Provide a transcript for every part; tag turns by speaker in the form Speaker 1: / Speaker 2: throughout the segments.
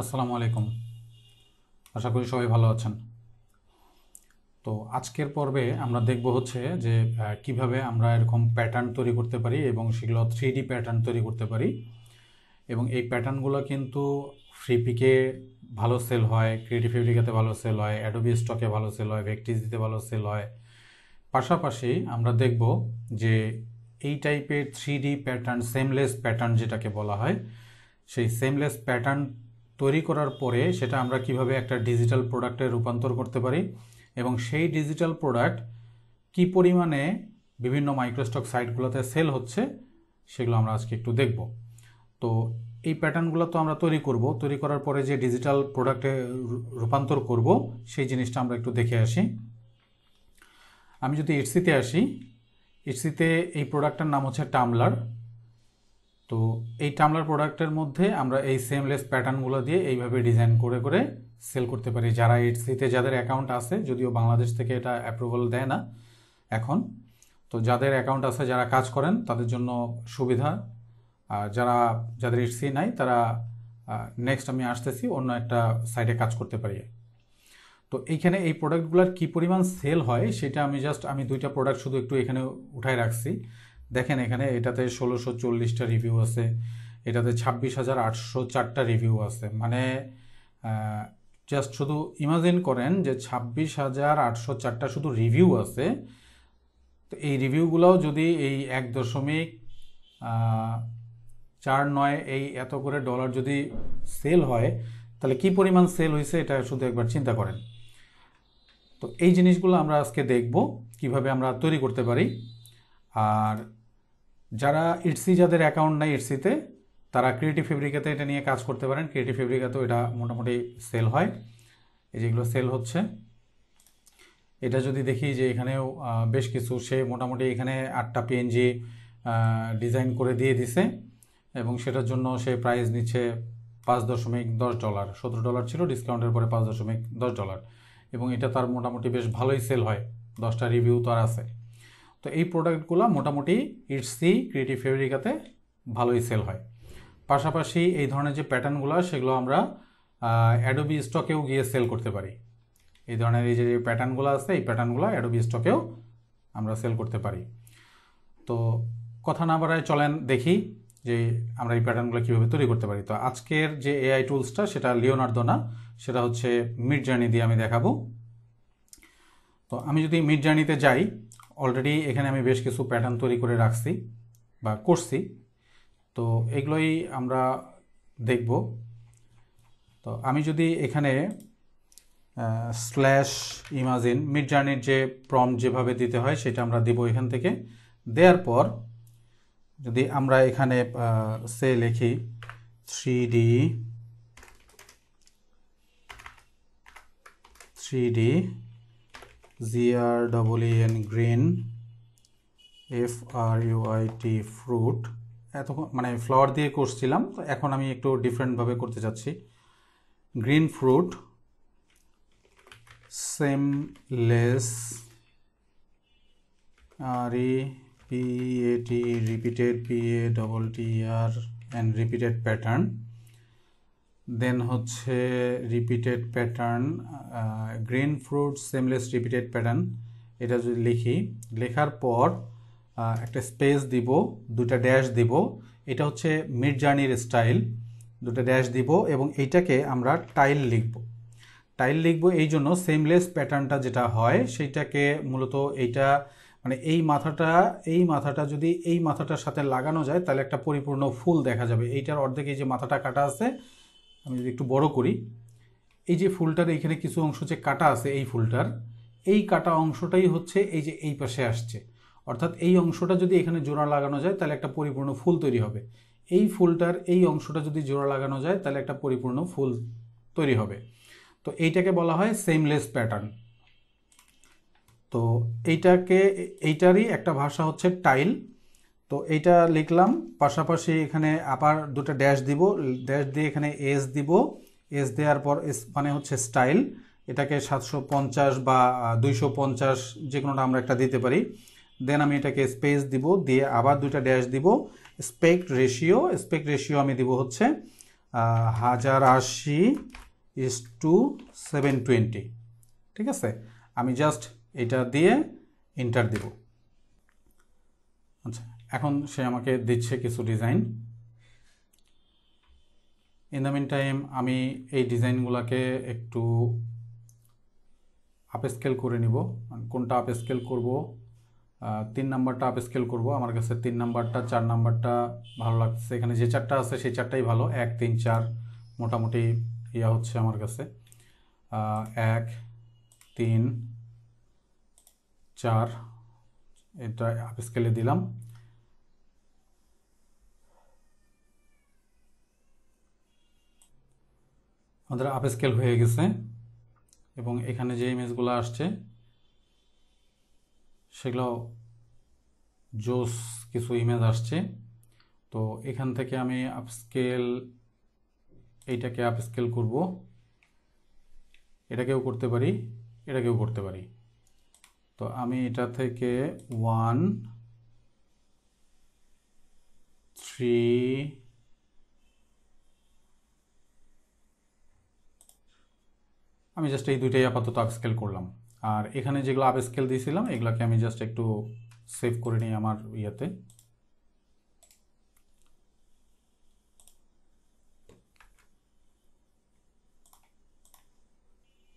Speaker 1: আসসালামু আলাইকুম। আশা করি সবাই ভালো আছেন। তো আজকের পর্বে আমরা দেখব হচ্ছে যে কিভাবে আমরা এরকম প্যাটার্ন তৈরি করতে পারি এবং সেগুলো 3D প্যাটার্ন তৈরি করতে পারি। এবং এই প্যাটার্নগুলো কিন্তু ফ্রিপিকে ভালো সেল হয়, ক্রিয়েটিভ ফেব্রিকাতে ভালো সেল হয়, অ্যাডোবি স্টকে ভালো সেল হয়, ভেক্টিজিতে ভালো সেল হয়। পাশাপাশি আমরা দেখব যে এই টাইপের 3D প্যাটার্ন, সেমলেস প্যাটার্ন যেটাকে বলা হয়, সেই সেমলেস প্যাটার্ন তৈরি করার পরে সেটা আমরা কিভাবে একটা ডিজিটাল প্রোডাক্টে রূপান্তর করতে পারি এবং সেই ডিজিটাল প্রোডাক্ট কি পরিমাণে বিভিন্ন মাইক্রোস্টক সাইটগুলোতে সেল হচ্ছে সেগুলো আমরা আজকে একটু দেখব। তো এই প্যাটার্নগুলো তো আমরা তৈরি করার পরে যে ডিজিটাল প্রোডাক্টে রূপান্তর করব সেই জিনিসটা আমরা একটু দেখে আসি। আমি যদি ইটসিতে আসি, ইটসিতে এই প্রোডাক্টটার নাম হচ্ছে টাম্বলার। তো এই টাম্বলার প্রোডাক্টের মধ্যে আমরা এই সেমলেস প্যাটার্নগুলো দিয়ে এইভাবে ডিজাইন করে করে সেল করতে পারি। যারা ইটসিতে যাদের অ্যাকাউন্ট আছে, যদিও বাংলাদেশ থেকে এটা অ্যাপ্রুভাল দেয় না এখন, তো যাদের অ্যাকাউন্ট আছে, যারা কাজ করেন তাদের জন্য সুবিধা। আর যাদের ইটসি নাই তারা নেক্সট আমি আসতেছি অন্য একটা সাইটে কাজ করতে পারি। তো এইখানে এই প্রোডাক্টগুলোর কী পরিমাণ সেল হয় সেটা আমি দুইটা প্রোডাক্ট শুধু একটু এখানে উঠায় রাখছি। দেখেন এখানে এটাতে 1640টা রিভিউ আছে, এটাতে 26,804টা রিভিউ আছে। মানে জাস্ট শুধু ইমাজিন করেন যে 26,804টা শুধু রিভিউ আছে। তো এই রিভিউগুলোও যদি এই 1.49 এই এত করে ডলার যদি সেল হয়, তাহলে কি পরিমাণ সেল হয়েছে এটা শুধু একবার চিন্তা করেন। তো এই জিনিসগুলো আমরা আজকে দেখব কিভাবে আমরা তৈরি করতে পারি। আর যারা যাদের অ্যাকাউন্ট নাই ইটসিতে, তারা ক্রিয়েটিভ ফেব্রিকাতে এটা নিয়ে কাজ করতে পারেন। ক্রিয়েটিভ ফেব্রিকাতেও এটা মোটামুটি সেল হয়। এই যেগুলো সেল হচ্ছে, এটা যদি দেখি যে এখানেও বেশ কিছু, সে মোটামুটি এখানে 8টা পিএনজি ডিজাইন করে দিয়ে দিছে এবং সেটার জন্য সে প্রাইস নিচ্ছে $5.10। $17 ছিল, ডিসকাউন্টের পরে $5.10। এবং এটা তার মোটামুটি বেশ ভালোই সেল হয়, 10টা রিভিউ তো আর আছে। তো এই প্রোডাক্টগুলো মোটামুটি ইটসি, ক্রিয়েটিভ ফেব্রিকাতে ভালোই সেল হয়। পাশাপাশি এই ধরনের যে প্যাটার্নগুলো সেগুলো আমরা অ্যাডোবি স্টকেও গিয়ে সেল করতে পারি। এই ধরনের এই যে প্যাটার্নগুলো আছে, এই প্যাটার্নগুলো অ্যাডোবি স্টকেও আমরা সেল করতে পারি। তো কথা না বাড়ায় চলেন দেখি যে আমরা এই প্যাটার্নগুলো কীভাবে তৈরি করতে পারি। তো আজকের যে এআই টুলসটা সেটা লিওনার্দো না, সেটা হচ্ছে মিডজার্নি দিয়ে আমি দেখাবো। তো আমি যদি মিডজার্নিতে যাই, অলরেডি এখানে আমি বেশ কিছু প্যাটার্ন তৈরি করে রাখছি বা করছি। তো এগুলোই আমরা দেখব। তো আমি যদি এখানে /ইমাজিন মিডজার্নির যে প্রম্পট যেভাবে দিতে হয় সেটা আমরা দেব। এখান থেকে দেওয়ার পর যদি আমরা এখানে সে লিখি 3D GREEN green FRUIT fruit, এতক্ষণ মানে ফ্লাওয়ার দিয়ে করছিলাম, তো এখন আমি একটু ডিফারেন্টভাবে করতে চাচ্ছি। Green fruit seamless REPAT repeated PATTER and repeated pattern. Then হচ্ছে repeated pattern, green fruit seamless repeated pattern. এটা যদি লিখি, লেখার পর একটা স্পেস দিব, দুটা ড্যাশ দিব। এটা হচ্ছে মিডজার্নির স্টাইল, দুটা ড্যাশ দিব এবং এইটাকে আমরা টাইল লিখব। এই জন্য সেমলেস প্যাটার্নটা যেটা হয় সেইটাকে মূলত এইটা মানে এই মাথাটা যদি এই মাথাটার সাথে লাগানো যায় তাহলে একটা পরিপূর্ণ ফুল দেখা যাবে। এইটার অর্ধেক এই যে মাথাটা কাটা আছে, আমি যদি একটু বড় করি, এই যে ফুলটার এইখানে কিছু অংশ যে কাটা আছে, এই ফুলটার এই কাটা অংশটাই হচ্ছে এই যে এই পাশে আসছে। অর্থাৎ এই অংশটা যদি এখানে জোড়া লাগানো যায় তাহলে একটা পরিপূর্ণ ফুল তৈরি হবে। এই ফুলটার এই অংশটা যদি জোড়া লাগানো যায় তাহলে একটা পরিপূর্ণ ফুল তৈরি হবে। তো এইটাকে বলা হয় সেমলেস প্যাটার্ন। তো এইটারই একটা ভাষা হচ্ছে টাইল। তো এইটা লিখলাম, পাশাপাশি এখানে আবার দুটো ড্যাশ দিব, ড্যাশ দিয়ে এখানে এস দিব। এস দেওয়ার পর এস মানে হচ্ছে স্টাইল, এটাকে 750 বা 250 যে কোনোটা আমরা একটা দিতে পারি। দেন আমি এটাকে স্পেস দিব, দিয়ে আবার দুইটা ড্যাশ দিব। স্পেক্ট রেশিও আমি দিব হচ্ছে 1080:720, ঠিক আছে। আমি জাস্ট এটা দিয়ে এন্টার দিব। আচ্ছা, এখন সে আমাকে দিচ্ছে কিছু design. In the meantime আমি এই ডিজাইনগুলোকে একটু আপস্কেল করে নিব। কোনটা আপস্কেল করব? 3 নাম্বারটা আপস্কেল করব। আমার কাছে 3 নাম্বারটা 4 নাম্বারটা ভালো লাগছে। এখানে যে 4টা আছে সেই 4টাই ভালো। 1 3 4 মোটামুটি ইয়া হচ্ছে আমার কাছে। 1 3 4 এটা আপস্কেলে দিলাম। আমাদের আপস্কেল হয়ে গেছে এবং এখানে যে ইমেজগুলো আসছে সেগুলো জোস কিছু ইমেজ আসছে। তো এখান থেকে আমি এইটাকে আপস্কেল করব। এটাকেও করতে পারি, এটাকেও করতে পারি। তো আমি এটা থেকে 1 3 আমি জাস্ট এই দুইটাই আপাতত আপস্কেল করলাম। আর এখানে যেগুলো আপস্কেল দিয়েছিলাম এগুলোকে আমি জাস্ট একটু সেভ করে নিই আমার ইয়েতে।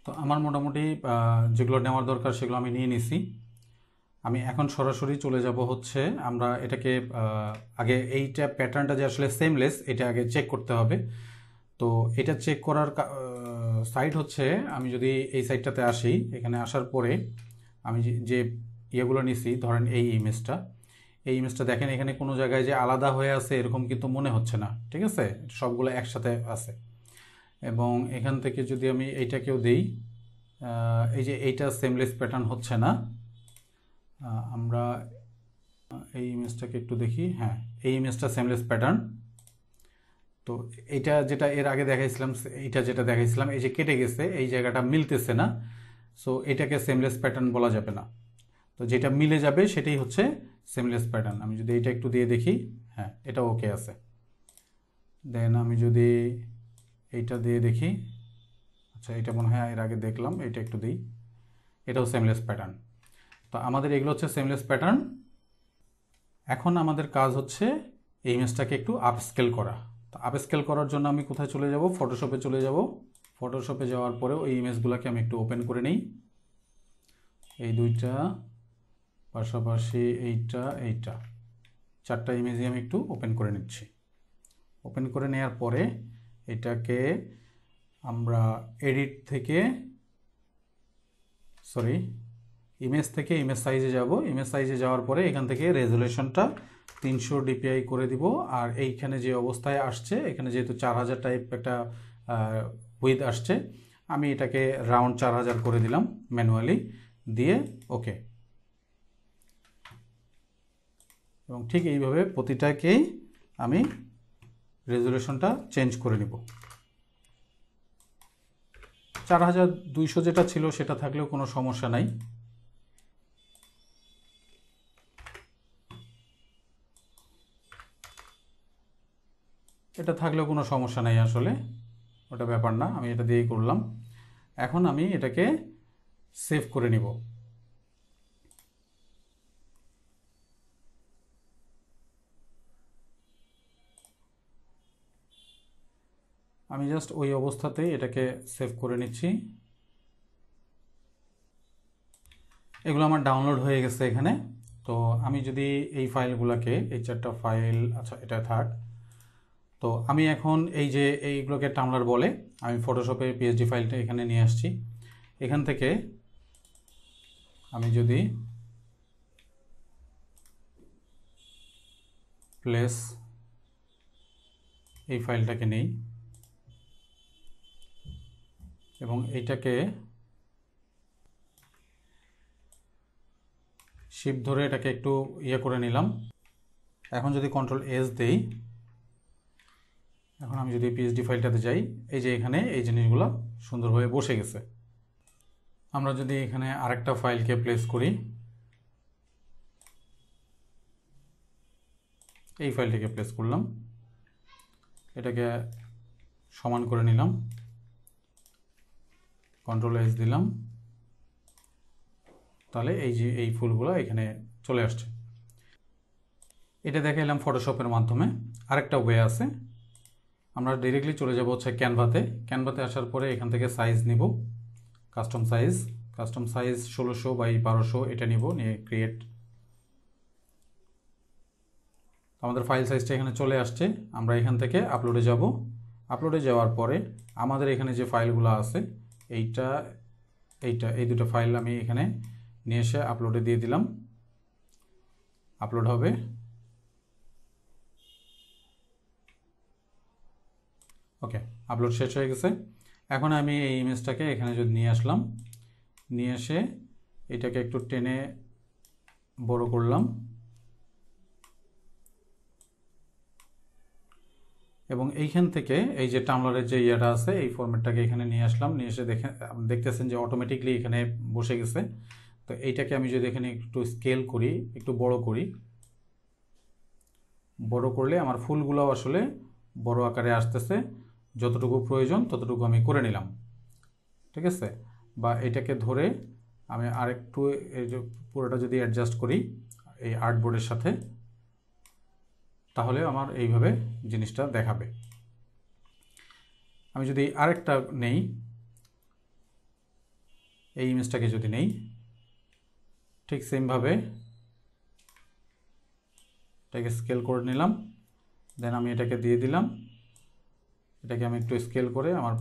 Speaker 1: তো আমার মোটামুটি যেগুলো নেওয়ার দরকার সেগুলো আমি নিয়ে নিছি। আমি এখন সরাসরি চলে যাব হচ্ছে আমরা এটাকে আগে এইটা প্যাটার্নটা যে আসলে সেমলেস এটা আগে চেক করতে হবে। তো এটা চেক করার সাইট হচ্ছে, আমি যদি এই সাইটটাতে আসি, এখানে আসার পরে আমি যে ইয়েগুলো নিছি, ধরেন এই ইমেজটা দেখেন এখানে কোনো জায়গায় যে আলাদা হয়ে আছে এরকম কিন্তু মনে হচ্ছে না, ঠিক আছে, সবগুলো একসাথে আছে। এবং এখান থেকে যদি আমি এইটাকেও দিই, এই যে এইটা সেমলেস প্যাটার্ন হচ্ছে না। আমরা এই ইমেজটাকে একটু দেখি। হ্যাঁ, এই ইমেজটা সেমলেস প্যাটার্ন। তো এইটা যেটা এর আগে দেখাইছিলাম, এইটা যেটা দেখাইছিলাম এই যে কেটে গেছে, এই জায়গাটা মিলতেছে না। সো এটাকে সেমলেস প্যাটার্ন বলা যাবে না। তো যেটা মিলে যাবে সেটাই হচ্ছে সেমলেস প্যাটার্ন। আমি যদি এইটা একটু দিয়ে দেখি, হ্যাঁ এটা ওকে আছে। দেন আমি যদি এইটা দিয়ে দেখি, আচ্ছা এটা মনে হয় এর আগে দেখলাম, এটা একটু দিই, এটাও সেমলেস প্যাটার্ন। তো আমাদের এগুলো হচ্ছে সেমলেস প্যাটার্ন। এখন আমাদের কাজ হচ্ছে এই ইমেজটাকে একটু আপস্কেল করা। তো আপস্কেল করার জন্য আমি কোথায় চলে যাব? ফটোশপে চলে যাব। ফটোশপে যাওয়ার পরেও এই ইমেজগুলোকে আমি একটু ওপেন করে নিই। এই দুইটা পাশাপাশি এইটা 4টা ইমেজই আমি একটু ওপেন করে নিচ্ছি। ওপেন করে নেওয়ার পরে এটাকে আমরা এডিট থেকে ইমেজ থেকে ইমেজ সাইজে যাব। ইমেজ সাইজে যাওয়ার পরে এখান থেকে রেজুলেশনটা 300 dpi করে দিব। আর এইখানে যে অবস্থায় আসছে, এখানে যেহেতু 4000 টাইপ একটা উইথ আসছে, আমি এটাকে রাউন্ড 4000 করে দিলাম ম্যানুয়ালি দিয়ে। ওকে। এবং ঠিক এইভাবে প্রতিটাকেই আমি রেজুলেশনটা চেঞ্জ করে নিব। 4200 যেটা ছিল সেটা থাকলেও কোনো সমস্যা নাই। এটা থাকলেও কোনো সমস্যা নাই, আসলে ওটা ব্যাপার না, আমি এটা দিয়েই করলাম। এখন আমি এটাকে সেভ করে নিব। আমি জাস্ট ওই অবস্থাতেই এটাকে সেভ করে নিচ্ছি। এগুলো আমার ডাউনলোড হয়ে গেছে এখানে। তো আমি যদি এই ফাইলগুলোকে, এই 4টা ফাইল, আচ্ছা এটা থাক। তো আমি এখন এই যে এইগুলোকে টামলার বলে, আমি ফটোশপে পিএসডি ফাইলটা এখানে নিয়ে আসছি। এখান থেকে আমি যদি প্লেস এই ফাইলটাকে নেই এবং এইটাকে শিফট ধরে এটাকে একটু ইয়ে করে নিলাম। এখন যদি কন্ট্রোল এস দেই, এখন আমি যদি পিএসডি ফাইলটাতে যাই, এই যে এখানে এই জিনিসগুলো সুন্দরভাবে বসে গেছে। আমরা যদি এখানে আরেকটা ফাইলকে প্লেস করি, এই ফাইলটিকে প্লেস করলাম, এটাকে সমান করে নিলাম, কন্ট্রোল-S দিলাম, তাহলে এই যে এই ফুলগুলো এখানে চলে আসছে। এটা দেখাইলাম ফটোশপের মাধ্যমে। আরেকটা ওয়ে আছে, আমরা ডিরেক্টলি চলে যাব হচ্ছে ক্যানভাতে। ক্যানভাতে আসার পরে এখান থেকে সাইজ নিব, কাস্টম সাইজ 1600x1200 এটা নিব, নিয়ে ক্রিয়েট। আমাদের ফাইল সাইজটা এখানে চলে আসছে। আমরা এখান থেকে আপলোডে যাব। আপলোডে যাওয়ার পরে আমাদের এখানে যে ফাইলগুলো আছে এই দুটো ফাইল আমি এখানে নিয়ে এসে আপলোডে দিয়ে দিলাম। আপলোড হবে। ওকে, আপলোড শেষ হয়ে গেছে। এখন আমি এই ইমেজটাকে এখানে যদি নিয়ে আসলাম, নিয়ে এসে এটাকে একটু টেনে বড় করলাম এবং এইখান থেকে এই যে টামলারের যে ইয়েটা আছে এই ফরম্যাটটাকে এখানে নিয়ে আসলাম। নিয়ে এসে দেখতেছেন যে অটোমেটিকলি এখানে বসে গেছে। তো এইটাকে আমি যদি এখানে একটু স্কেল করি, একটু বড় করি, বড় করলে আমার ফুলগুলো আসলে বড় আকারে আসতেছে। যতটুকু প্রয়োজন ততটুকু আমি করে নিলাম, ঠিক আছে। বা এটাকে ধরে আমি আরেকটু এই যে পুরোটা যদি অ্যাডজাস্ট করি এই আর্টবোর্ডের সাথে, তাহলে আমার এইভাবে জিনিসটা দেখাবে। আমি যদি আরেকটা নেই, এই ইমেজটাকে যদি নেই, ঠিক সেমভাবে এটাকে স্কেল করে নিলাম, দেন আমি এটাকে দিয়ে দিলাম। এটাকে আমি একটু স্কেল করে আমার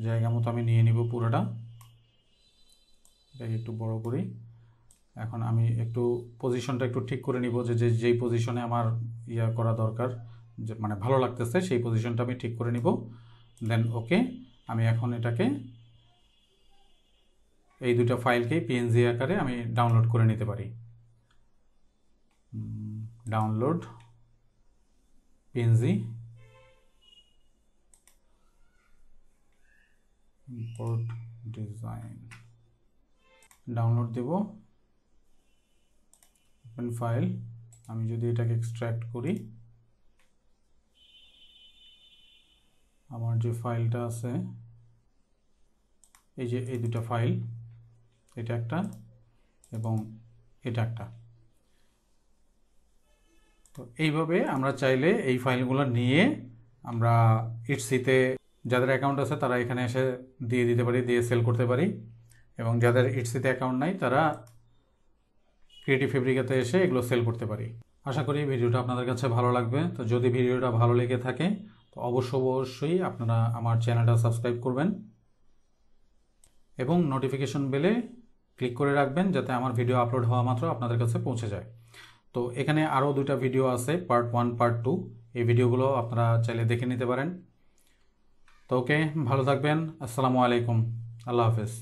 Speaker 1: জায়গা মতো আমি নিয়ে নিব পুরোটা। এটাকে একটু বড় করি। এখন আমি একটু পজিশনটা একটু ঠিক করে নিব, যে যেই পজিশনে আমার ইয়া করা দরকার, যে মানে ভালো লাগতেছে সেই পজিশনটা আমি ঠিক করে নিব। দেন ওকে, আমি এখন এটাকে এই দুটো ফাইলকেই পিএনজি আকারে আমি ডাউনলোড করে নিতে পারি। Download PNG, import design, download দেব, ওপেন ফাইল। আমি যদি এটাকে এক্সট্রাক্ট করি, আমার যে ফাইলটা আছে এই যে এই দুটো ফাইল, এটা একটা এবং এটা একটা। তো এইভাবে আমরা চাইলে এই ফাইলগুলো নিয়ে আমরা ইটসিতে যাদের অ্যাকাউন্ট আছে তারা এখানে এসে দিয়ে দিতে পারি, দিয়ে সেল করতে পারি। এবং যাদের ইটসিতে অ্যাকাউন্ট নাই তারা ক্রিয়েটিভ ফেব্রিকাতে এসে এগুলো সেল করতে পারি। আশা করি ভিডিওটা আপনাদের কাছে ভালো লাগবে। তো যদি ভিডিওটা ভালো লেগে থাকে তো অবশ্যই আপনারা আমার চ্যানেলটা সাবস্ক্রাইব করবেন এবং নোটিফিকেশন বেলে ক্লিক করে রাখবেন, যাতে আমার ভিডিও আপলোড হওয়া মাত্র আপনাদের কাছে পৌঁছে যায়। তো এখানে আরও দুটা ভিডিও আছে, পার্ট 1 পার্ট 2। এই ভিডিওগুলো আপনারা চাইলে দেখে নিতে পারেন। তো ওকে, ভালো থাকবেন। আসসালামু আলাইকুম, আল্লাহ হাফেজ।